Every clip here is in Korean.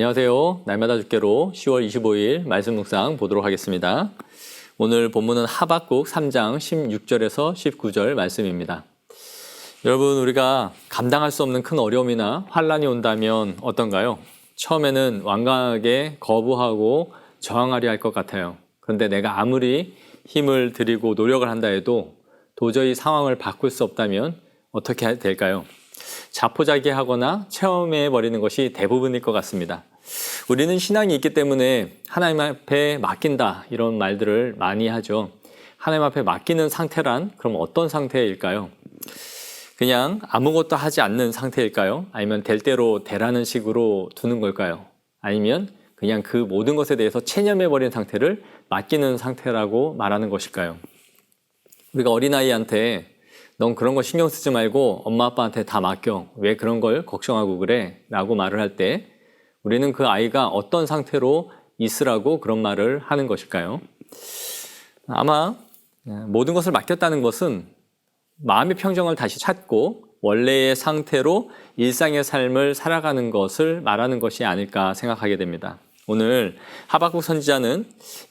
안녕하세요. 날마다 죽게로 10월 25일 말씀 묵상 보도록 하겠습니다. 오늘 본문은 하박국 3장 16절에서 19절 말씀입니다. 여러분, 우리가 감당할 수 없는 큰 어려움이나 환란이 온다면 어떤가요? 처음에는 완강하게 거부하고 저항하려 할 것 같아요. 그런데 내가 아무리 힘을 들이고 노력을 한다 해도 도저히 상황을 바꿀 수 없다면 어떻게 될까요? 자포자기하거나 체험해버리는 것이 대부분일 것 같습니다. 우리는 신앙이 있기 때문에 하나님 앞에 맡긴다 이런 말들을 많이 하죠. 하나님 앞에 맡기는 상태란 그럼 어떤 상태일까요? 그냥 아무것도 하지 않는 상태일까요? 아니면 될 대로 되라는 식으로 두는 걸까요? 아니면 그냥 그 모든 것에 대해서 체념해버린 상태를 맡기는 상태라고 말하는 것일까요? 우리가 어린아이한테 넌 그런 거 신경 쓰지 말고 엄마 아빠한테 다 맡겨. 왜 그런 걸 걱정하고 그래? 라고 말을 할 때 우리는 그 아이가 어떤 상태로 있으라고 그런 말을 하는 것일까요? 아마 모든 것을 맡겼다는 것은 마음의 평정을 다시 찾고 원래의 상태로 일상의 삶을 살아가는 것을 말하는 것이 아닐까 생각하게 됩니다. 오늘 하박국 선지자는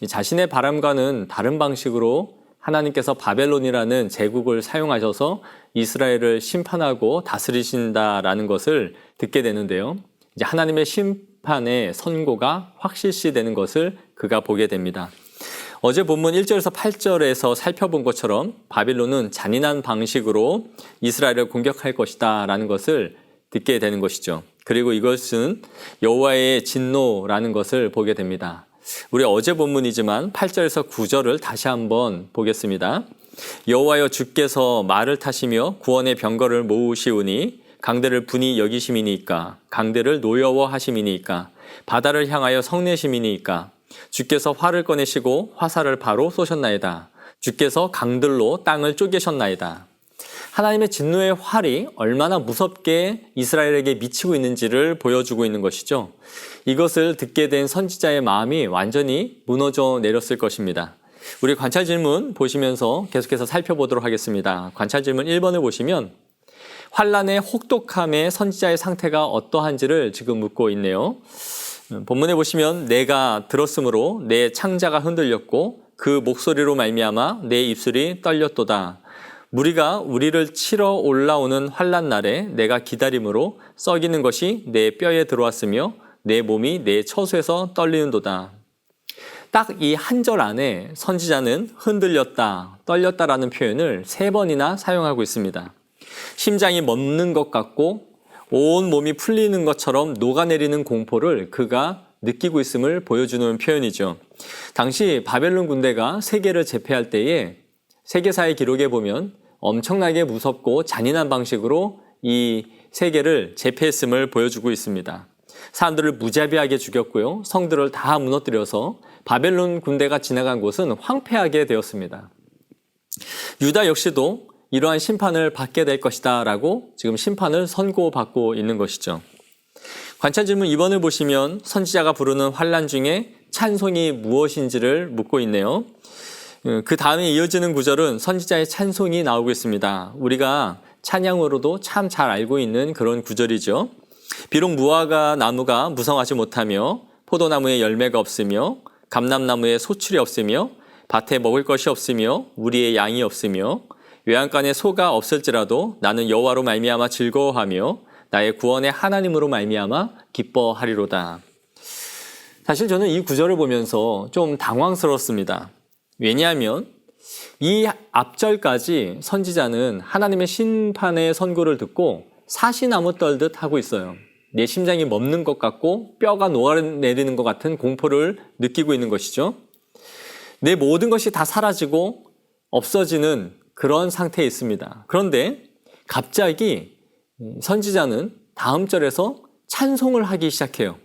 자신의 바람과는 다른 방식으로 하나님께서 바벨론이라는 제국을 사용하셔서 이스라엘을 심판하고 다스리신다라는 것을 듣게 되는데요. 이제 하나님의 심판의 선고가 확실시되는 것을 그가 보게 됩니다. 어제 본문 1절에서 8절에서 살펴본 것처럼 바벨론은 잔인한 방식으로 이스라엘을 공격할 것이다 라는 것을 듣게 되는 것이죠. 그리고 이것은 여호와의 진노라는 것을 보게 됩니다. 우리 어제 본문이지만 8절에서 9절을 다시 한번 보겠습니다. 여호와여 주께서 말을 타시며 구원의 병거를 모으시오니 강대를 분이 여기심이니까 강대를 노여워하심이니까 바다를 향하여 성내심이니까 주께서 활을 꺼내시고 화살을 바로 쏘셨나이다. 주께서 강들로 땅을 쪼개셨나이다. 하나님의 진노의 활이 얼마나 무섭게 이스라엘에게 미치고 있는지를 보여주고 있는 것이죠. 이것을 듣게 된 선지자의 마음이 완전히 무너져 내렸을 것입니다. 우리 관찰 질문 보시면서 계속해서 살펴보도록 하겠습니다. 관찰 질문 1번을 보시면 환란의 혹독함의 선지자의 상태가 어떠한지를 지금 묻고 있네요. 본문에 보시면 내가 들었으므로 내 창자가 흔들렸고 그 목소리로 말미암아 내 입술이 떨렸도다. 무리가 우리를 치러 올라오는 환난 날에 내가 기다림으로 썩이는 것이 내 뼈에 들어왔으며 내 몸이 내 처소에서 떨리는도다. 딱 이 한 절 안에 선지자는 흔들렸다, 떨렸다라는 표현을 3번이나 사용하고 있습니다. 심장이 멎는 것 같고 온 몸이 풀리는 것처럼 녹아내리는 공포를 그가 느끼고 있음을 보여주는 표현이죠. 당시 바벨론 군대가 세계를 제패할 때에 세계사의 기록에 보면 엄청나게 무섭고 잔인한 방식으로 이 세계를 제패했음을 보여주고 있습니다. 사람들을 무자비하게 죽였고요. 성들을 다 무너뜨려서 바벨론 군대가 지나간 곳은 황폐하게 되었습니다. 유다 역시도 이러한 심판을 받게 될 것이다 라고 지금 심판을 선고받고 있는 것이죠. 관찰 질문 2번을 보시면 선지자가 부르는 환란 중에 찬송이 무엇인지를 묻고 있네요. 그 다음에 이어지는 구절은 선지자의 찬송이 나오고 있습니다. 우리가 찬양으로도 참 잘 알고 있는 그런 구절이죠. 비록 무화과 나무가 무성하지 못하며 포도나무에 열매가 없으며 감람나무에 소출이 없으며 밭에 먹을 것이 없으며 우리의 양이 없으며 외양간에 소가 없을지라도 나는 여호와로 말미암아 즐거워하며 나의 구원의 하나님으로 말미암아 기뻐하리로다. 사실 저는 이 구절을 보면서 좀 당황스러웠습니다. 왜냐하면 이 앞절까지 선지자는 하나님의 심판의 선고를 듣고 사시나무 떨듯 하고 있어요. 내 심장이 멎는 것 같고 뼈가 녹아내리는 것 같은 공포를 느끼고 있는 것이죠. 내 모든 것이 다 사라지고 없어지는 그런 상태에 있습니다. 그런데 갑자기 선지자는 다음 절에서 찬송을 하기 시작해요.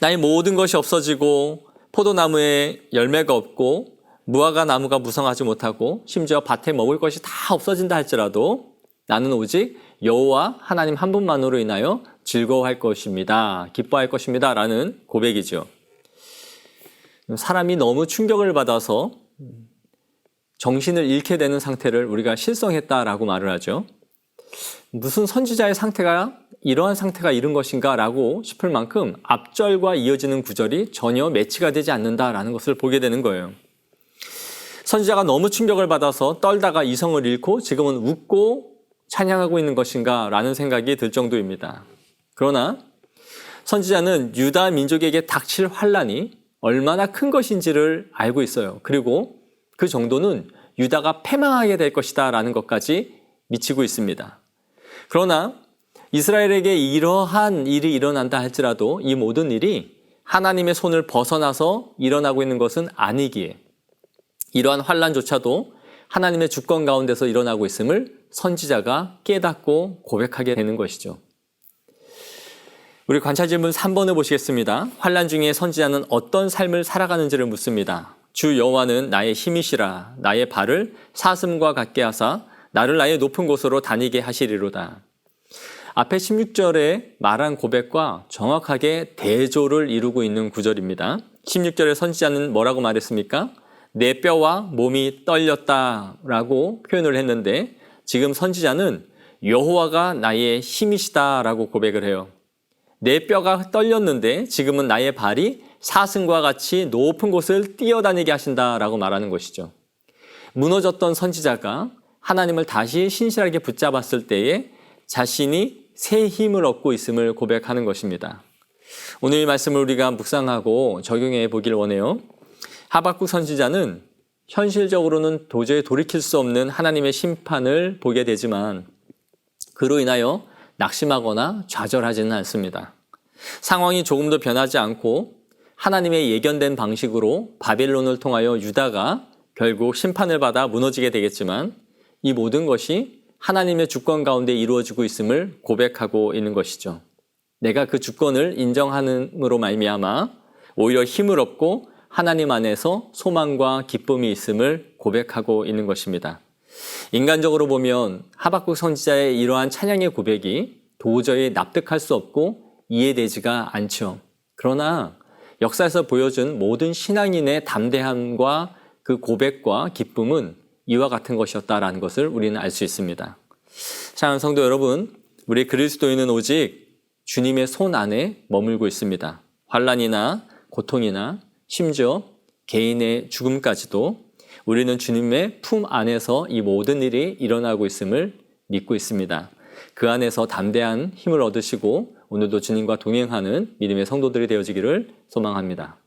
나의 모든 것이 없어지고 포도나무에 열매가 없고 무화과 나무가 무성하지 못하고 심지어 밭에 먹을 것이 다 없어진다 할지라도 나는 오직 여호와 하나님 한 분만으로 인하여 즐거워할 것입니다. 기뻐할 것입니다. 라는 고백이죠. 사람이 너무 충격을 받아서 정신을 잃게 되는 상태를 우리가 실성했다라고 말을 하죠. 무슨 선지자의 상태가 이러한 상태가 이른 것인가 라고 싶을 만큼 앞절과 이어지는 구절이 전혀 매치가 되지 않는다라는 것을 보게 되는 거예요. 선지자가 너무 충격을 받아서 떨다가 이성을 잃고 지금은 웃고 찬양하고 있는 것인가 라는 생각이 들 정도입니다. 그러나 선지자는 유다 민족에게 닥칠 환란이 얼마나 큰 것인지를 알고 있어요. 그리고 그 정도는 유다가 패망하게 될 것이다 라는 것까지 미치고 있습니다. 그러나 이스라엘에게 이러한 일이 일어난다 할지라도 이 모든 일이 하나님의 손을 벗어나서 일어나고 있는 것은 아니기에 이러한 환란조차도 하나님의 주권 가운데서 일어나고 있음을 선지자가 깨닫고 고백하게 되는 것이죠. 우리 관찰 질문 3번을 보시겠습니다. 환란 중에 선지자는 어떤 삶을 살아가는지를 묻습니다. 주 여호와는 나의 힘이시라. 나의 발을 사슴과 같게 하사 나를 나의 높은 곳으로 다니게 하시리로다. 앞에 16절에 말한 고백과 정확하게 대조를 이루고 있는 구절입니다. 16절에 선지자는 뭐라고 말했습니까? 내 뼈와 몸이 떨렸다라고 표현을 했는데 지금 선지자는 여호와가 나의 힘이시다라고 고백을 해요. 내 뼈가 떨렸는데 지금은 나의 발이 사슴과 같이 높은 곳을 뛰어다니게 하신다라고 말하는 것이죠. 무너졌던 선지자가 하나님을 다시 신실하게 붙잡았을 때에 자신이 새 힘을 얻고 있음을 고백하는 것입니다. 오늘 이 말씀을 우리가 묵상하고 적용해 보길 원해요. 하박국 선지자는 현실적으로는 도저히 돌이킬 수 없는 하나님의 심판을 보게 되지만 그로 인하여 낙심하거나 좌절하지는 않습니다. 상황이 조금도 변하지 않고 하나님의 예견된 방식으로 바벨론을 통하여 유다가 결국 심판을 받아 무너지게 되겠지만 이 모든 것이 하나님의 주권 가운데 이루어지고 있음을 고백하고 있는 것이죠. 내가 그 주권을 인정함으로 말미암아 오히려 힘을 얻고 하나님 안에서 소망과 기쁨이 있음을 고백하고 있는 것입니다. 인간적으로 보면 하박국 선지자의 이러한 찬양의 고백이 도저히 납득할 수 없고 이해되지가 않죠. 그러나 역사에서 보여준 모든 신앙인의 담대함과 그 고백과 기쁨은 이와 같은 것이었다라는 것을 우리는 알 수 있습니다. 사랑하는 성도 여러분, 우리 그리스도인은 오직 주님의 손 안에 머물고 있습니다. 환난이나 고통이나 심지어 개인의 죽음까지도 우리는 주님의 품 안에서 이 모든 일이 일어나고 있음을 믿고 있습니다. 그 안에서 담대한 힘을 얻으시고 오늘도 주님과 동행하는 믿음의 성도들이 되어지기를 소망합니다.